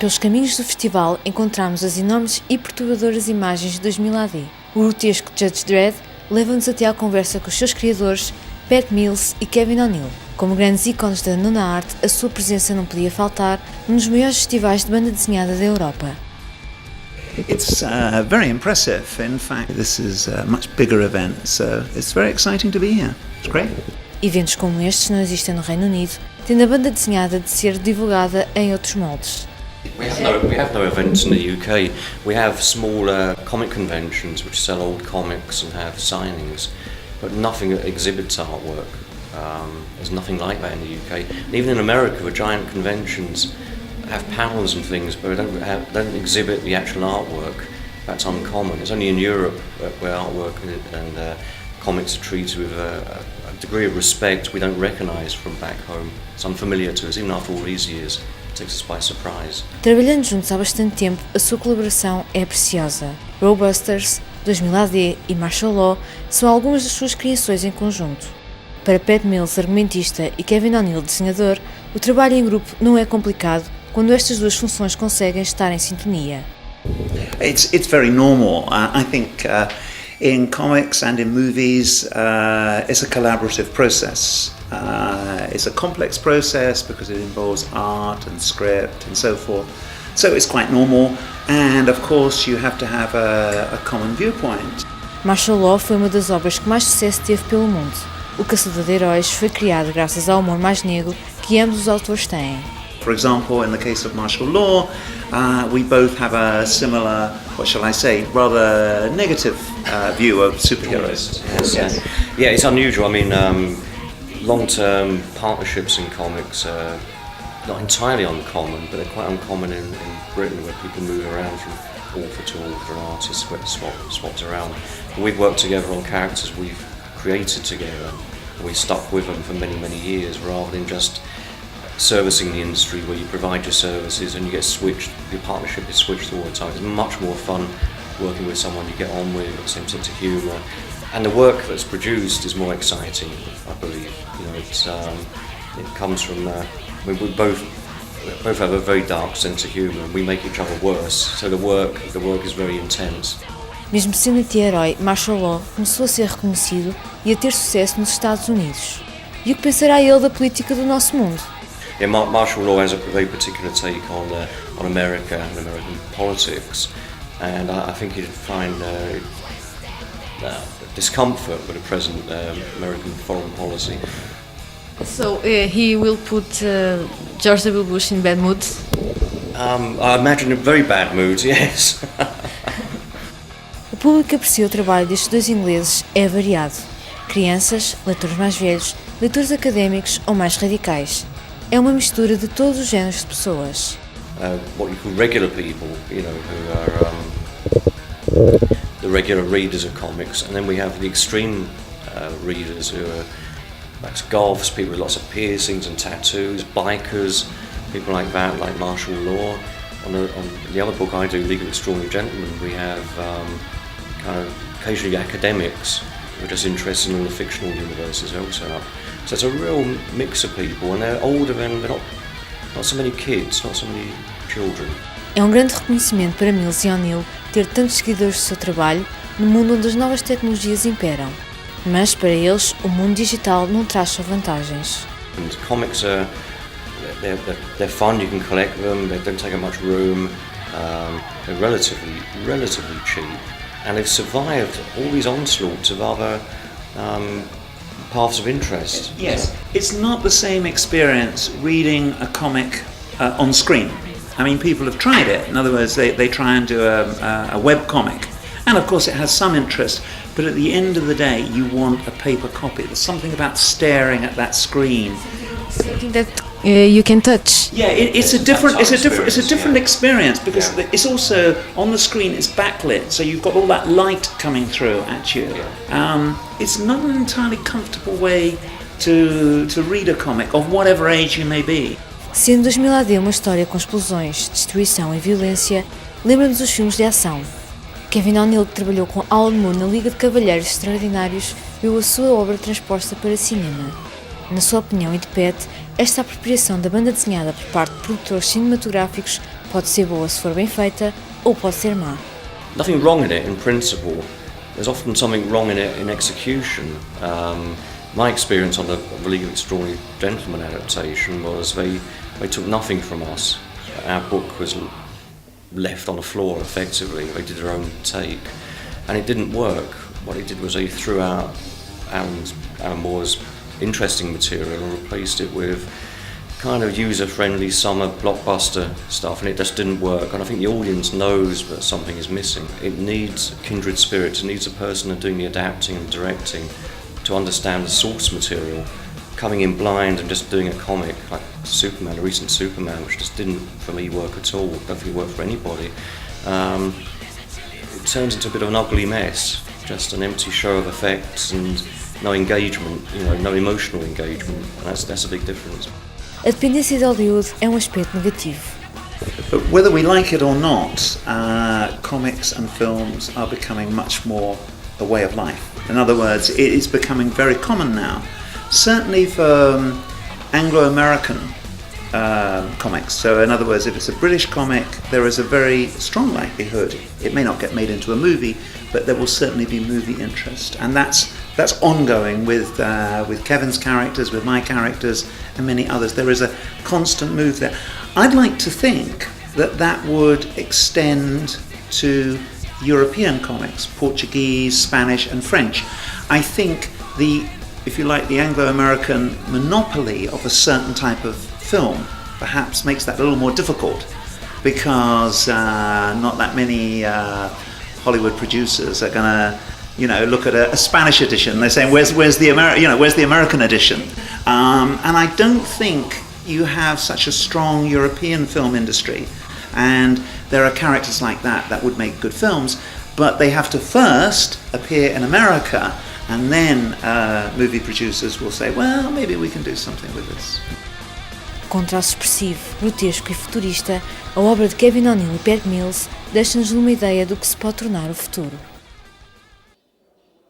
Pelos caminhos do festival encontramos as enormes e perturbadoras imagens de 2000 AD. O grotesco Judge Dredd leva-nos até à conversa com os seus criadores, Pat Mills e Kevin O'Neill. Como grandes ícones da nona arte, a sua presença não podia faltar num dos maiores festivais de banda desenhada da Europa. It's very impressive. In fact, this is a much bigger event, so it's very exciting to be here. It's great. Eventos como estes não existem no Reino Unido, tendo a banda desenhada de ser divulgada em outros moldes. We have no events in the UK. We have smaller comic conventions which sell old comics and have signings, but nothing that exhibits artwork. There's nothing like that in the UK. And even in America, the giant conventions have panels and things, but don't exhibit the actual artwork. That's uncommon. It's only in Europe where artwork and comics are treated with a degree of respect we don't recognise from back home. It's unfamiliar to us, even after all these years. It takes us by surprise. Trabalhando juntos há bastante tempo, a sua colaboração é preciosa. Rollbusters, 2000 AD e Martial Law são algumas das suas criações em conjunto. Para Pat Mills, argumentista, e Kevin O'Neill, desenhador, o trabalho em grupo não é complicado quando estas duas funções conseguem estar em sintonia. It's very normal. I think in comics and in movies, it's a collaborative process. It's a complex process because it involves art and script and so forth. So it's quite normal, and of course you have to have a common viewpoint. Martial Law foi uma das obras que mais sucesso teve pelo mundo. O Caçador de Heróis foi criado graças ao humor mais negro que ambos os autores têm. For example, in the case of Martial Law, we both have a similar, what shall I say, rather negative view of superheroes. Yes. Yeah, it's unusual. I mean, long-term partnerships in comics are not entirely uncommon, but they're quite uncommon in Britain, where people move around from author to author, artists swapped around. But we've worked together on characters we've created together, and we've stuck with them for many, many years, rather than just servicing the industry where you provide your services and you get switched, your partnership is switched all the time. It's much more fun working with someone you get on with, got the same sense of humour, and the work that's produced is more exciting, I believe. You know, it comes from, we both have a very dark sense of humour and we make each other worse, so the work is very intense. Mesmo sendo anti-herói, Martial Law começou a ser reconhecido e a ter sucesso nos Estados Unidos. E o que pensará ele da política do nosso mundo? Yeah, Martial Law has a very particular take on America and American politics, and I think you'd find discomfort with the present American foreign policy. So he will put George W. Bush in bad mood? I imagine in very bad moods, yes. O público que aprecia o trabalho destes dois ingleses é variado. Crianças, leitores mais velhos, leitores académicos ou mais radicais. É uma mistura de todos os géneros de pessoas. What you call regular people, you know, who are the regular readers of comics, and then we have the extreme readers who are like goths, people with lots of piercings and tattoos, bikers, people like that, like Martial Law. On the other book I do, League of Extraordinary Gentlemen, we have kind of occasionally academics who are just interested in the fictional universes also. So it's a real mix of people, and they're older than they're not so many kids, not so many children. É um grande reconhecimento para Mills e O'Neill ter tantos seguidores do seu trabalho no mundo onde as novas tecnologias imperam. Mas para eles, o mundo digital não traz só vantagens. And comics they're fun. You can collect them. They don't take up much room. They're relatively cheap, and they've survived all these onslaughts of other paths of interest. Yes, it's not the same experience reading a comic on screen. I mean, people have tried it. In other words, they try and do a web comic, and of course it has some interest, but at the end of the day you want a paper copy. There's something about staring at that screen. Something that you can touch. Yeah, it's a different experience because it's also on the screen. It's backlit, so you've got all that light coming through at you. It's not an entirely comfortable way to read a comic of whatever age you may be. Sendo 2000 AD uma história com explosões, destruição e violência, lembra-nos os filmes de ação. Kevin O'Neill, que trabalhou com Alan Moore na Liga de Cavalheiros Extraordinários, viu a sua obra transposta para cinema. Na sua opinião e de Pat, esta apropriação da banda desenhada por parte de produtores cinematográficos pode ser boa se for bem feita ou pode ser má. Nothing wrong in it in principle. There's often something wrong in it in execution. My experience on the League of Extraordinary Gentlemen adaptation was they took nothing from us. Our book was left on the floor effectively. They did their own take, and it didn't work. What they did was they threw out Alan Moore's interesting material and replaced it with kind of user-friendly summer blockbuster stuff, and it just didn't work. And I think the audience knows that something is missing. It needs kindred spirits. It needs a person doing the adapting and directing to understand the source material. Coming in blind and just doing a comic like Superman, a recent Superman, which just didn't for me work at all. Don't think it worked for anybody. It turns into a bit of an ugly mess. Just an empty show of effects and no engagement, no emotional engagement. And that's a big difference. A dependência de Hollywood é um aspecto negativo. But whether we like it or not, comics and films are becoming much more a way of life. In other words, it is becoming very common now. Certainly for Anglo-American comics. So in other words, if it's a British comic, there is a very strong likelihood it may not get made into a movie, but there will certainly be movie interest, and that's ongoing with Kevin's characters, with my characters, and many others. There is a constant move there. I'd like to think that would extend to European comics, Portuguese, Spanish, and French. I think if you like, the Anglo-American monopoly of a certain type of film perhaps makes that a little more difficult, because not that many Hollywood producers are going to, look at a Spanish edition. They're saying, where's the American edition? And I don't think you have such a strong European film industry. And there are characters like that would make good films, but they have to first appear in America, and then movie producers will say, well, maybe we can do something with this. Com traço expressivo, grotesco e futurista, a obra de Kevin O'Neill e Pat Mills deixa-nos numa ideia do que se pode tornar o futuro.